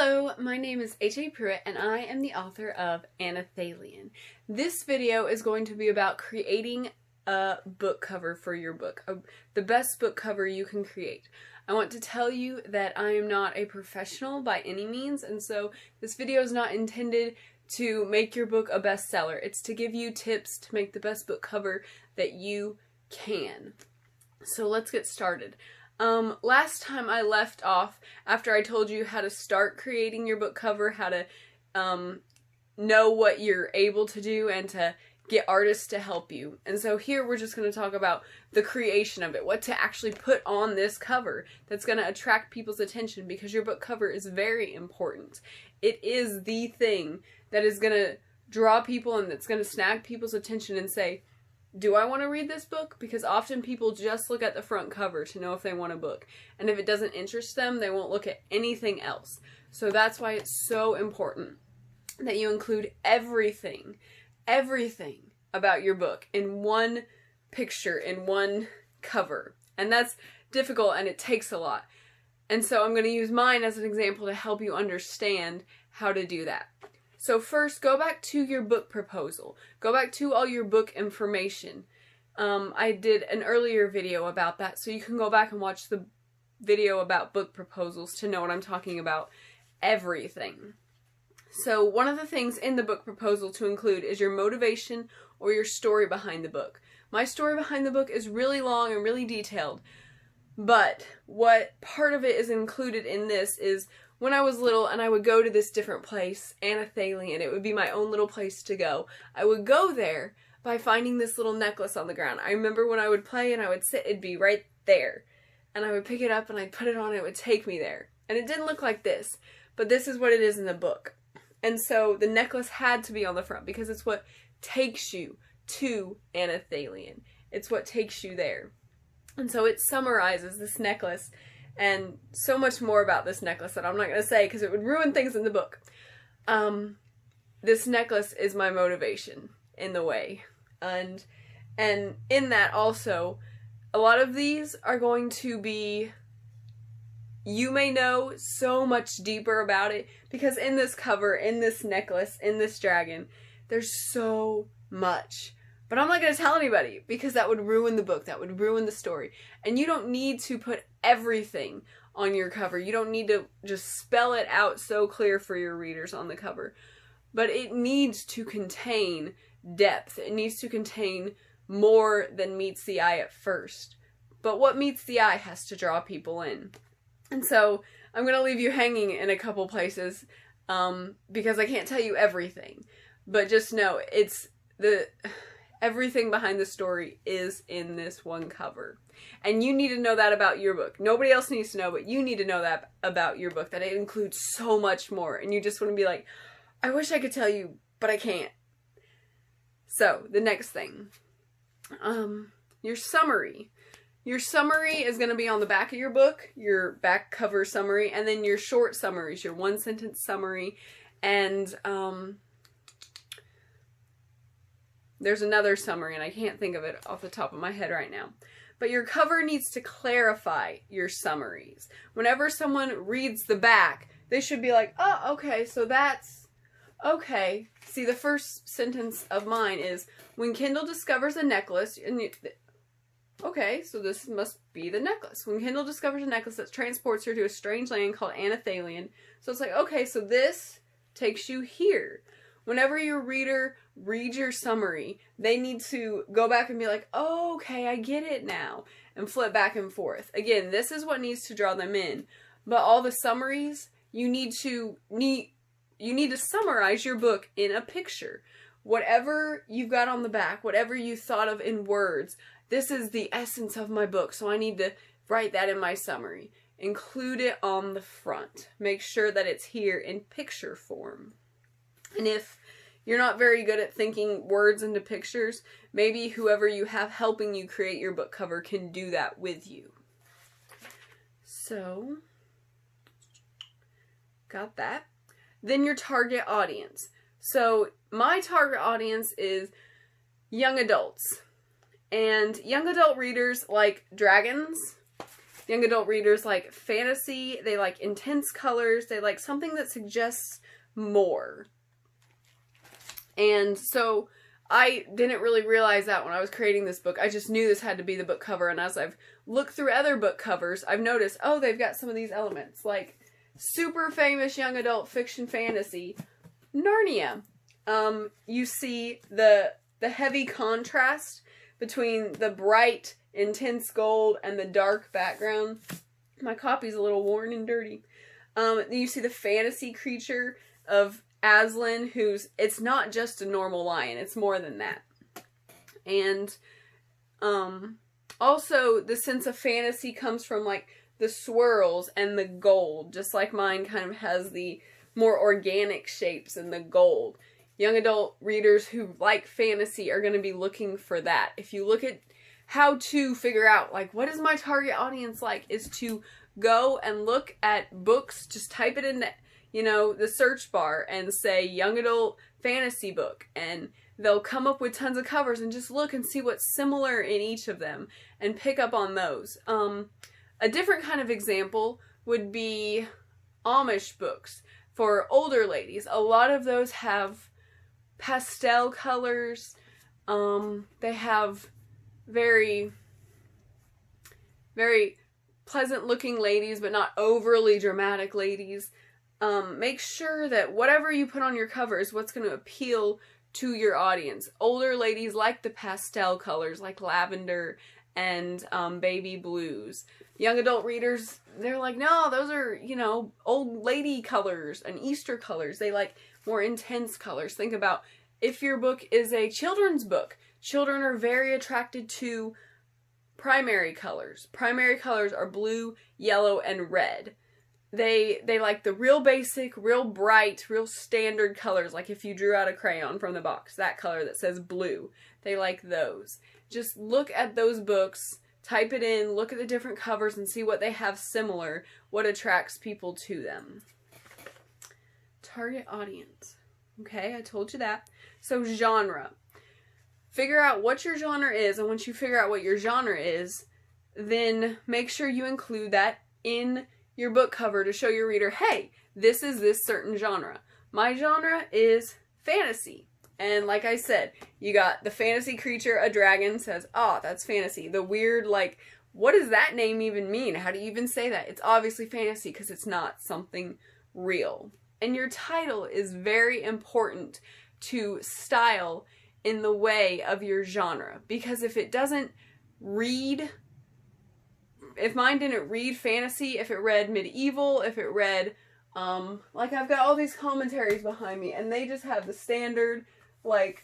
Hello, my name is HAPruitt and I am the author of Anelthalien. This video is going to be about creating a book cover for your book, the best book cover you can create. I want to tell you that I am not a professional by any means, and so this video is not intended to make your book a bestseller. It's to give you tips to make the best book cover that you can. So let's get started. Last time I left off after I told you how to start creating your book cover, how to know what you're able to do and to get artists to help you. And so here we're just going to talk about the creation of it, what to actually put on this cover that's going to attract people's attention, because your book cover is very important. It is the thing that is going to draw people and that's going to snag people's attention and say, do I want to read this book? Because often people just look at the front cover to know if they want a book. And if it doesn't interest them, they won't look at anything else. So that's why it's so important that you include everything about your book in one picture, in one cover. And that's difficult and it takes a lot. And so I'm going to use mine as an example to help you understand how to do that. So first, go back to your book proposal. Go back to all your book information. I did an earlier video about that, so you can go back and watch the video about book proposals to know what I'm talking about. Everything. So one of the things in the book proposal to include is your motivation or your story behind the book. My story behind the book is really long and really detailed, but what part of it is included in this is when I was little and I would go to this different place, Anelthalien, it would be my own little place to go. I would go there by finding this little necklace on the ground. I remember when I would play and I would sit, it'd be right there. And I would pick it up and I'd put it on and it would take me there. And it didn't look like this, but this is what it is in the book. And so the necklace had to be on the front because it's what takes you to Anelthalien. It's what takes you there. And so it summarizes this necklace and so much more about this necklace that I'm not going to say because it would ruin things in the book. This necklace is my motivation in the way. And in that also, a lot of these are going to be, you may know so much deeper about it because in this cover, in this necklace, in this dragon, there's so much. But I'm not going to tell anybody because that would ruin the book. That would ruin the story. And you don't need to put everything on your cover. You don't need to just spell it out so clear for your readers on the cover. But it needs to contain depth. It needs to contain more than meets the eye at first. But what meets the eye has to draw people in. And so I'm going to leave you hanging in a couple places because I can't tell you everything. But just know everything behind the story is in this one cover. And you need to know that about your book. Nobody else needs to know, but you need to know that about your book, that it includes so much more. And you just want to be like, I wish I could tell you, but I can't. So, the next thing. Your summary. Your summary is going to be on the back of your book, your back cover summary, and then your short summaries, your one-sentence summary, and there's another summary, and I can't think of it off the top of my head right now. But your cover needs to clarify your summaries. Whenever someone reads the back, they should be like, oh, okay, so that's, okay. See, the first sentence of mine is, when Kendall discovers a necklace, and okay, so this must be the necklace. When Kendall discovers a necklace that transports her to a strange land called Anelthalien. So it's like, okay, so this takes you here. Whenever your reader reads your summary, they need to go back and be like, oh, okay, I get it now, and flip back and forth. Again, this is what needs to draw them in. But all the summaries, you need to summarize your book in a picture. Whatever you've got on the back, whatever you thought of in words, this is the essence of my book, so I need to write that in my summary. Include it on the front. Make sure that it's here in picture form. And if you're not very good at thinking words into pictures, maybe whoever you have helping you create your book cover can do that with you. So, got that. Then your target audience. So, my target audience is young adults. And young adult readers like dragons Young adult readers like fantasy, they like intense colors, they like something that suggests more. And so I didn't really realize that when I was creating this book. I just knew this had to be the book cover, and as I've looked through other book covers, I've noticed, oh, they've got some of these elements, like super famous young adult fiction fantasy, Narnia. You see the heavy contrast between the bright, intense gold and the dark background. My copy's a little worn and dirty. You see the fantasy creature of Aslan, it's not just a normal lion, it's more than that. And also the sense of fantasy comes from like the swirls and the gold, just like mine kind of has the more organic shapes in the gold. Young adult readers who like fantasy are going to be looking for that. If you look at how to figure out, like, what is my target audience like, is to go and look at books, just type it in the search bar and say young adult fantasy book, and they'll come up with tons of covers, and just look and see what's similar in each of them and pick up on those. A different kind of example would be Amish books for older ladies. A lot of those have pastel colors. They have very, very pleasant looking ladies, but not overly dramatic ladies. Make sure that whatever you put on your cover is what's going to appeal to your audience. Older ladies like the pastel colors, like lavender and baby blues. Young adult readers, they're like, no, those are, old lady colors and Easter colors. They like more intense colors. Think about if your book is a children's book. Children are very attracted to primary colors. Primary colors are blue, yellow, and red. They like the real basic, real bright, real standard colors, like if you drew out a crayon from the box, that color that says blue. They like those. Just look at those books, type it in, look at the different covers and see what they have similar, what attracts people to them. Target audience. Okay, I told you that. So genre. Figure out what your genre is, and once you figure out what your genre is, then make sure you include that in your book cover to show your reader, hey, this is this certain genre. My genre is fantasy. And like I said, you got the fantasy creature, a dragon, says, oh, that's fantasy. The weird, like, what does that name even mean? How do you even say that? It's obviously fantasy because it's not something real. And your title is very important to style in the way of your genre. Because if it doesn't read, if mine didn't read fantasy, if it read medieval, if it read, like I've got all these commentaries behind me and they just have the standard, like,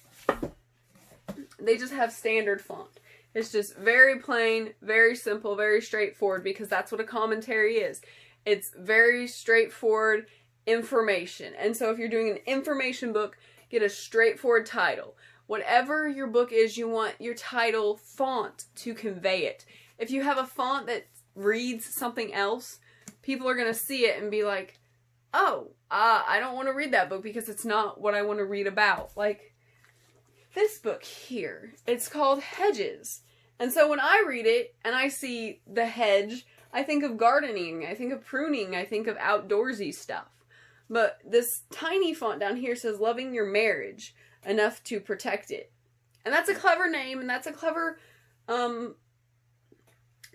they just have standard font. It's just very plain, very simple, very straightforward, because that's what a commentary is. It's very straightforward information. And so if you're doing an information book, get a straightforward title. Whatever your book is, you want your title font to convey it. If you have a font that reads something else, people are going to see it and be like, oh, I don't want to read that book because it's not what I want to read about. Like this book here, it's called Hedges. And so when I read it and I see the hedge, I think of gardening, I think of pruning, I think of outdoorsy stuff. But this tiny font down here says loving your marriage enough to protect it. And that's a clever name, and that's a clever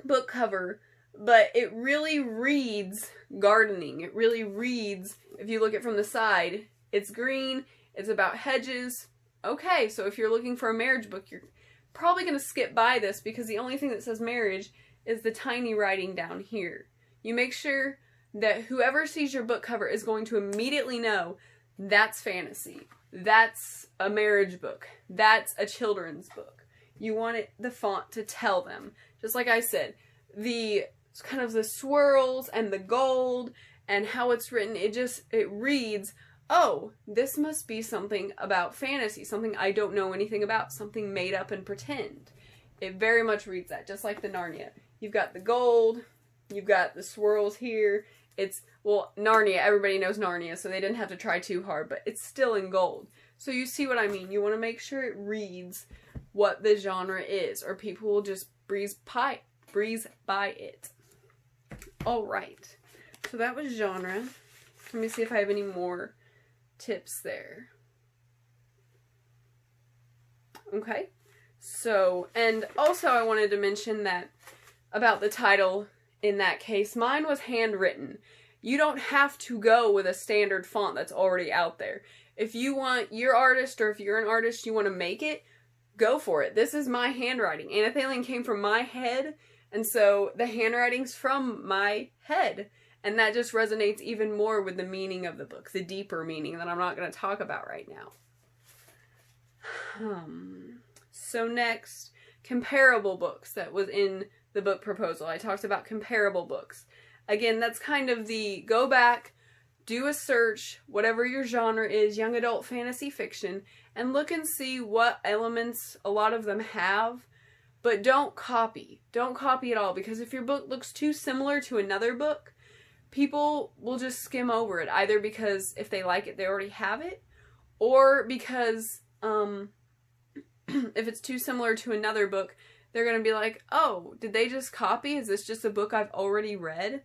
book cover, but it really reads gardening. It really reads, if you look at it from the side, it's green, it's about hedges. Okay, so if you're looking for a marriage book, you're probably going to skip by this because the only thing that says marriage is the tiny writing down here. You make sure that whoever sees your book cover is going to immediately know that's fantasy. That's a marriage book. That's a children's book. You want the font to tell them. Just like I said, the kind of the swirls and the gold and how it's written, it reads, oh, this must be something about fantasy, something I don't know anything about, something made up and pretend. It very much reads that, just like the Narnia. You've got the gold, you've got the swirls here. Well, Narnia, everybody knows Narnia, so they didn't have to try too hard, but it's still in gold. So you see what I mean. You want to make sure it reads what the genre is, or people will just breeze by it. Alright, so that was genre. Let me see if I have any more tips there. Okay, so, and also I wanted to mention that about the title in that case, mine was handwritten. You don't have to go with a standard font that's already out there. If you want your artist, or if you're an artist, you want to make it, go for it. This is my handwriting. Anelthalien came from my head, and so the handwriting's from my head. And that just resonates even more with the meaning of the book, the deeper meaning that I'm not going to talk about right now. So next, comparable books that was in the book proposal. I talked about comparable books. Again, that's kind of the go back, do a search, whatever your genre is, young adult fantasy fiction, and look and see what elements a lot of them have, but don't copy. Don't copy at all, because if your book looks too similar to another book, people will just skim over it, either because if they like it, they already have it, or because if it's too similar to another book, they're going to be like, oh, did they just copy? Is this just a book I've already read?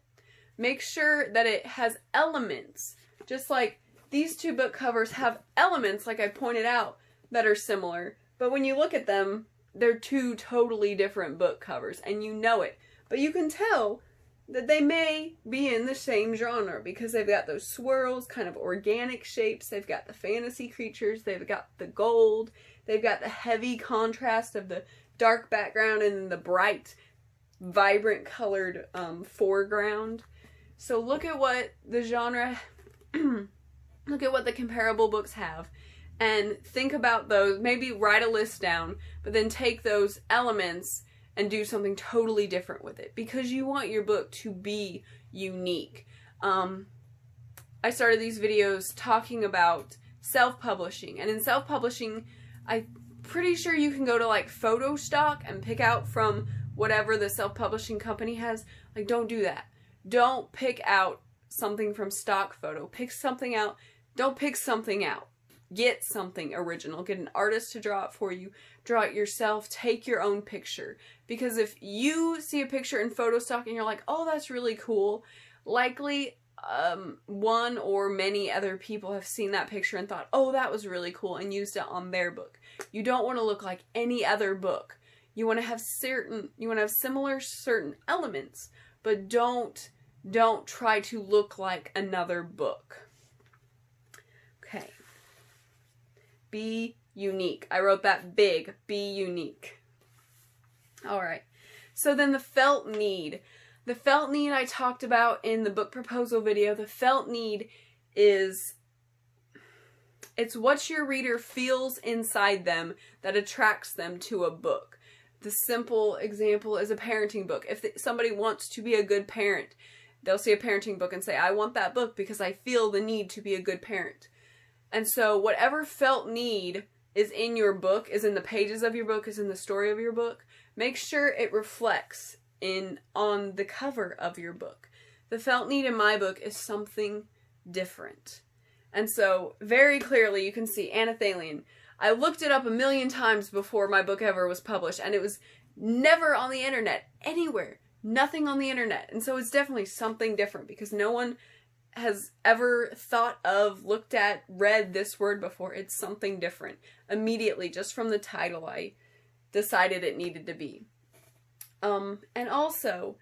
Make sure that it has elements. Just like these two book covers have elements, like I pointed out, that are similar. But when you look at them, they're two totally different book covers, and you know it. But you can tell that they may be in the same genre because they've got those swirls, kind of organic shapes. They've got the fantasy creatures. They've got the gold. They've got the heavy contrast of the dark background and the bright, vibrant colored foreground. So look at what the genre, look at what the comparable books have, and think about those. Maybe write a list down, but then take those elements and do something totally different with it, because you want your book to be unique. I started these videos talking about self-publishing, and in self-publishing, I'm pretty sure you can go to like photo stock and pick out from whatever the self-publishing company has. Like, don't do that. Don't pick out something from stock photo. Pick something out. Don't pick something out. Get something original. Get an artist to draw it for you. Draw it yourself. Take your own picture. Because if you see a picture in photo stock and you're like, oh, that's really cool, likely one or many other people have seen that picture and thought, oh, that was really cool, and used it on their book. You don't want to look like any other book. You want to have similar certain elements, but don't try to look like another book. Okay. Be unique. I wrote that big. Be unique. Alright. So then the felt need. The felt need I talked about in the book proposal video. The felt need is, it's what your reader feels inside them that attracts them to a book. The simple example is a parenting book. If somebody wants to be a good parent, they'll see a parenting book and say, I want that book because I feel the need to be a good parent. And so whatever felt need is in your book, is in the pages of your book, is in the story of your book, make sure it reflects on the cover of your book. The felt need in my book is something different. And so very clearly you can see Anelthalien. I looked it up a million times before my book ever was published, and it was never on the internet, anywhere. Nothing on the internet. And so it's definitely something different, because no one has ever thought of, looked at, read this word before. It's something different. Immediately, just from the title, I decided it needed to be. And also,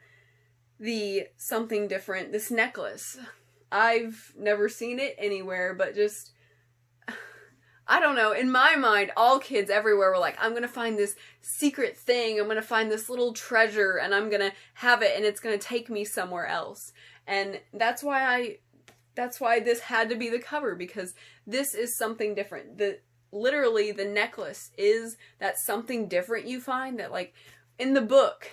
the something different, this necklace. I've never seen it anywhere, but just, I don't know, in my mind, all kids everywhere were like, I'm gonna find this secret thing, I'm gonna find this little treasure, and I'm gonna have it, and it's gonna take me somewhere else. And that's why this had to be the cover, because this is something different. Literally, the necklace is that something different you find that, like, in the book,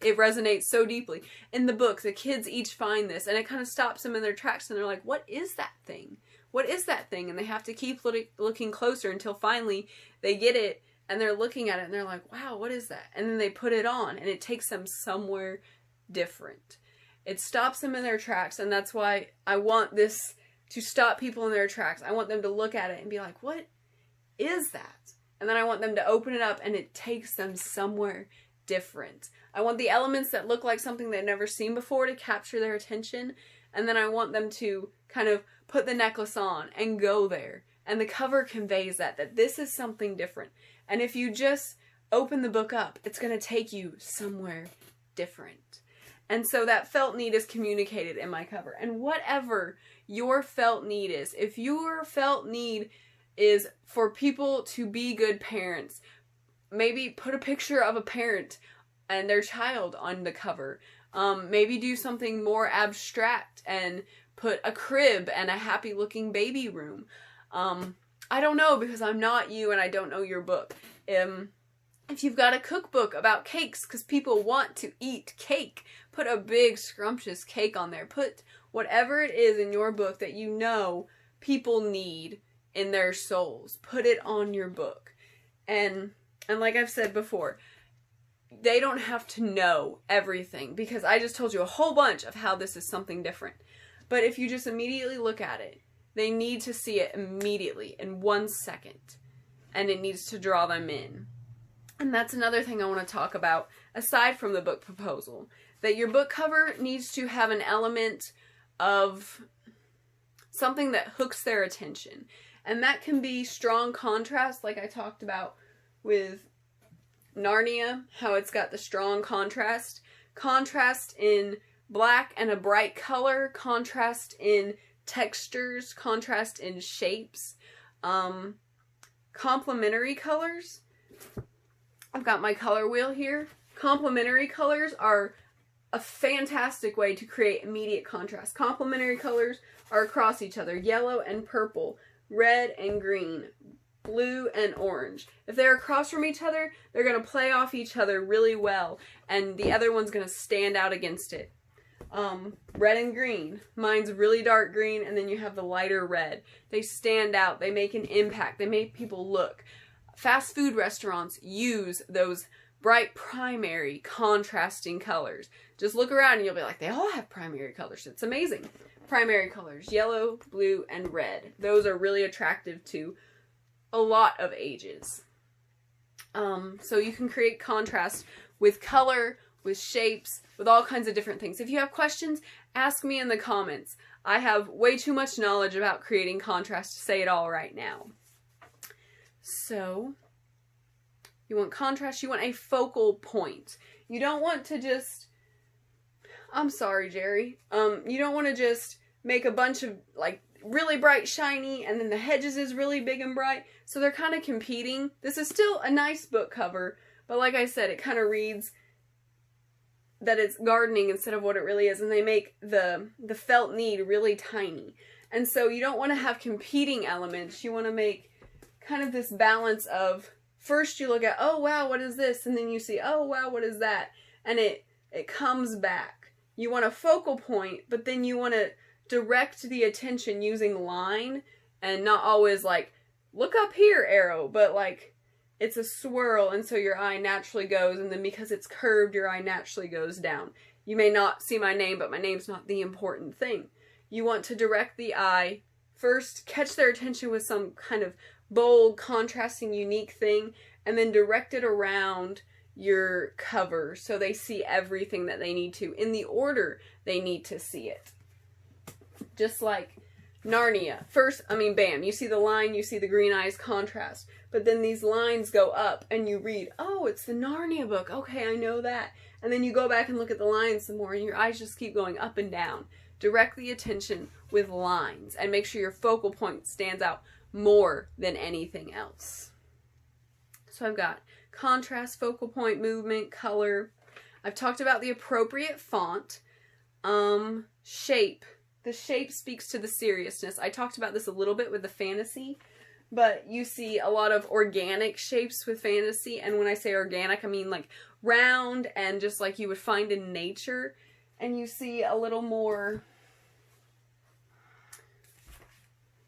it resonates so deeply. In the book, the kids each find this, and it kind of stops them in their tracks, and they're like, what is that thing? What is that thing? And they have to keep looking closer until finally they get it, and they're looking at it, and they're like, wow, what is that? And then they put it on, and it takes them somewhere different. It stops them in their tracks, and that's why I want this to stop people in their tracks. I want them to look at it and be like, what is that? And then I want them to open it up, and it takes them somewhere different. I want the elements that look like something they've never seen before to capture their attention, and then I want them to kind of put the necklace on and go there. And the cover conveys that this is something different. And if you just open the book up, it's going to take you somewhere different. And so that felt need is communicated in my cover. And whatever your felt need is, if your felt need is for people to be good parents, maybe put a picture of a parent and their child on the cover. Maybe do something more abstract and put a crib and a happy looking baby room. I don't know, because I'm not you and I don't know your book. If you've got a cookbook about cakes because people want to eat cake, put a big scrumptious cake on there. Put whatever it is in your book that you know people need in their souls. Put it on your book. And like I've said before, they don't have to know everything, because I just told you a whole bunch of how this is something different. But if you just immediately look at it, they need to see it immediately in 1 second, and it needs to draw them in. And that's another thing I want to talk about aside from the book proposal, that your book cover needs to have an element of something that hooks their attention. And that can be strong contrast, like I talked about with Narnia, how it's got the strong contrast. Contrast in black and a bright color, contrast in textures, contrast in shapes, complementary colors. I've got my color wheel here. Complementary colors are a fantastic way to create immediate contrast. Complementary colors are across each other. Yellow and purple, red and green, blue and orange. If they're across from each other, they're going to play off each other really well, and the other one's going to stand out against it. Red and green. Mine's really dark green, and then you have the lighter red. They stand out. They make an impact. They make people look. Fast food restaurants use those bright primary contrasting colors. Just look around and you'll be like, they all have primary colors. It's amazing. Primary colors, yellow, blue, and red. Those are really attractive to a lot of ages. So you can create contrast with color, with shapes, with all kinds of different things. If you have questions, ask me in the comments. I have way too much knowledge about creating contrast to say it all right now. So, you want contrast, you want a focal point. You don't want to just, I'm sorry, Jerry, you don't want to just make a bunch of, like, really bright, shiny, and then the hedges is really big and bright, so they're kind of competing. This is still a nice book cover, but like I said, it kind of reads that it's gardening instead of what it really is, and they make the felt need really tiny. And so you don't want to have competing elements. You want to make kind of this balance of, first you look at, oh wow, what is this? And then you see, oh wow, what is that? And it comes back. You want a focal point, but then you want to direct the attention using line, and not always like, look up here, arrow, but like, it's a swirl, and so your eye naturally goes, and then because it's curved, your eye naturally goes down. You may not see my name, but my name's not the important thing. You want to direct the eye, first catch their attention with some kind of bold, contrasting, unique thing, and then direct it around your cover so they see everything that they need to in the order they need to see it. Just like Narnia. First, bam, you see the line, you see the green eyes contrast, but then these lines go up and you read, oh, it's the Narnia book, okay, I know that. And then you go back and look at the lines some more and your eyes just keep going up and down. Direct the attention with lines and make sure your focal point stands out more than anything else. So I've got contrast, focal point, movement, color. I've talked about the appropriate font. Shape. The shape speaks to the seriousness. I talked about this a little bit with the fantasy, but you see a lot of organic shapes with fantasy, and when I say organic, I mean like round and just like you would find in nature, and you see a little more,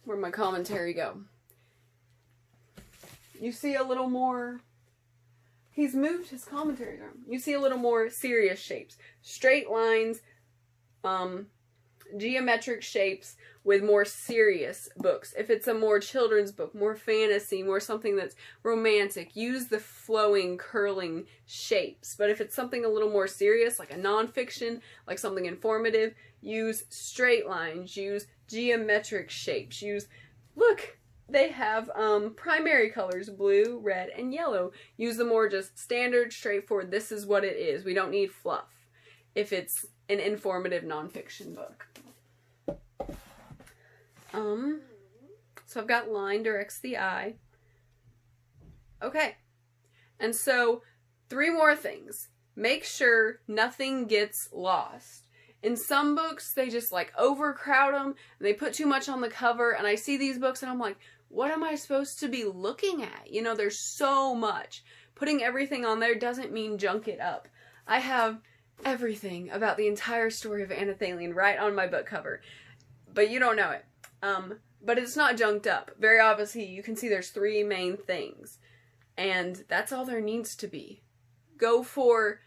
where'd my commentary go? You see a little more, he's moved his commentary arm. You see a little more serious shapes. Straight lines, geometric shapes with more serious books. If it's a more children's book, more fantasy, more something that's romantic, use the flowing, curling shapes. But if it's something a little more serious, like a nonfiction, like something informative, use straight lines, use geometric shapes, look, they have primary colors, blue, red, and yellow. Use the more just standard, straightforward, this is what it is. We don't need fluff if it's an informative nonfiction book. So I've got line directs the eye. Okay. And so 3 more things. Make sure nothing gets lost. In some books, they just like overcrowd them and they put too much on the cover, and I see these books and I'm like, what am I supposed to be looking at? You know, there's so much. Putting everything on there doesn't mean junk it up. I have everything about the entire story of Anelthalien right on my book cover, but you don't know it. But it's not junked up. Very obviously, you can see there's 3 main things, and that's all there needs to be. Go for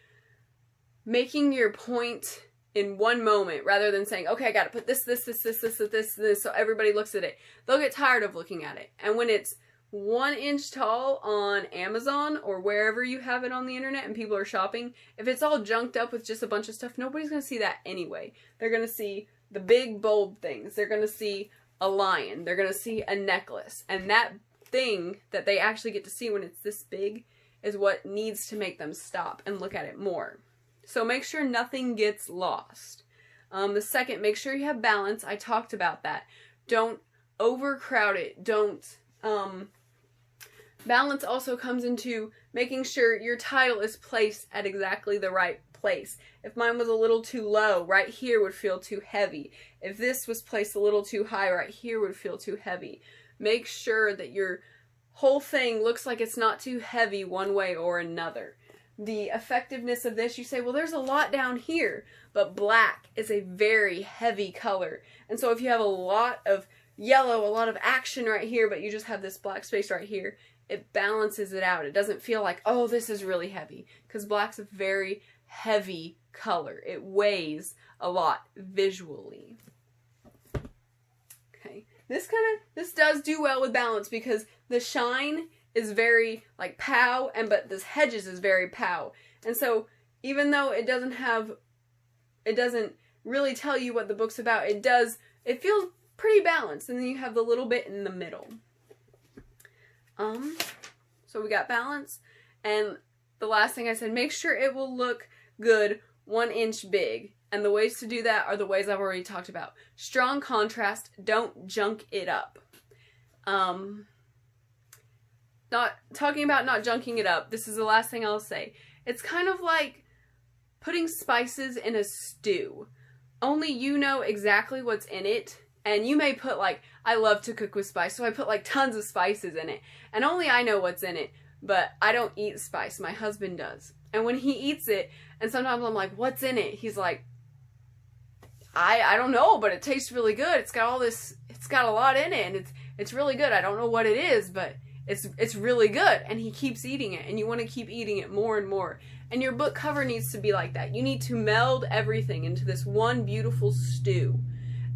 making your point in one moment rather than saying, okay, I gotta put this, so everybody looks at it. They'll get tired of looking at it. And when it's 1 inch tall on Amazon or wherever you have it on the internet and people are shopping, if it's all junked up with just a bunch of stuff, nobody's gonna see that anyway. They're gonna see the big bold things. They're gonna see a lion. They're gonna see a necklace. And that thing that they actually get to see when it's this big is what needs to make them stop and look at it more. So make sure nothing gets lost. The second, make sure you have balance. I talked about that. Don't overcrowd it. Don't, balance also comes into making sure your title is placed at exactly the right place. If mine was a little too low, right here would feel too heavy. If this was placed a little too high, right here would feel too heavy. Make sure that your whole thing looks like it's not too heavy one way or another. The effectiveness of this, you say, well, there's a lot down here, but black is a very heavy color. And so if you have a lot of yellow, a lot of action right here, but you just have this black space right here, it balances it out. It doesn't feel like, oh, this is really heavy, because black's a very heavy color. It weighs a lot visually. Okay, this does do well with balance because the shine is very like pow, but this hedges is very pow. And so even though it doesn't really tell you what the book's about, it feels pretty balanced. And then you have the little bit in the middle. So we got balance. And the last thing I said, make sure it will look good 1 inch big. And the ways to do that are the ways I've already talked about. Strong contrast, don't junk it up. Not talking about not junking it up, this is the last thing I'll say. It's kind of like putting spices in a stew. Only you know exactly what's in it. And you may put like, I love to cook with spice, so I put like tons of spices in it. And only I know what's in it. But I don't eat spice, my husband does. And when he eats it, and sometimes I'm like, what's in it? He's like, I don't know, but it tastes really good. It's got a lot in it, and it's really good. I don't know what it is, but it's really good. And he keeps eating it, and you want to keep eating it more and more. And your book cover needs to be like that. You need to meld everything into this one beautiful stew.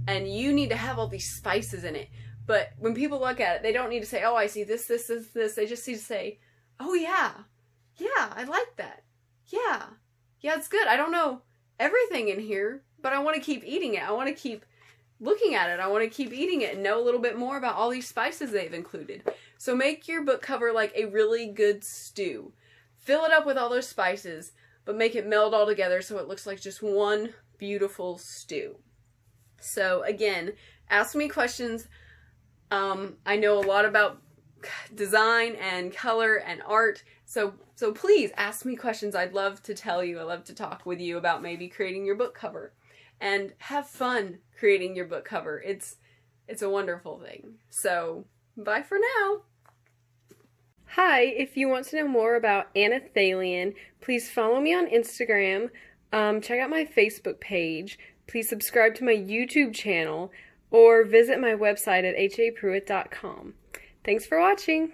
And you need to have all these spices in it. But when people look at it, they don't need to say, oh, I see this. They just need to say, oh, yeah, I like that. Yeah, it's good. I don't know everything in here, but I want to keep eating it. I want to keep looking at it. I want to keep eating it and know a little bit more about all these spices they've included. So make your book cover like a really good stew. Fill it up with all those spices, but make it meld all together so it looks like just one beautiful stew. So again, ask me questions. I know a lot about design and color and art, so please ask me questions. I'd love to tell you, I'd love to talk with you about maybe creating your book cover. And have fun creating your book cover. It's a wonderful thing. So, bye for now. Hi, if you want to know more about Anelthalien, please follow me on Instagram, check out my Facebook page, please subscribe to my YouTube channel, or visit my website at HAPruitt.com. Thanks for watching.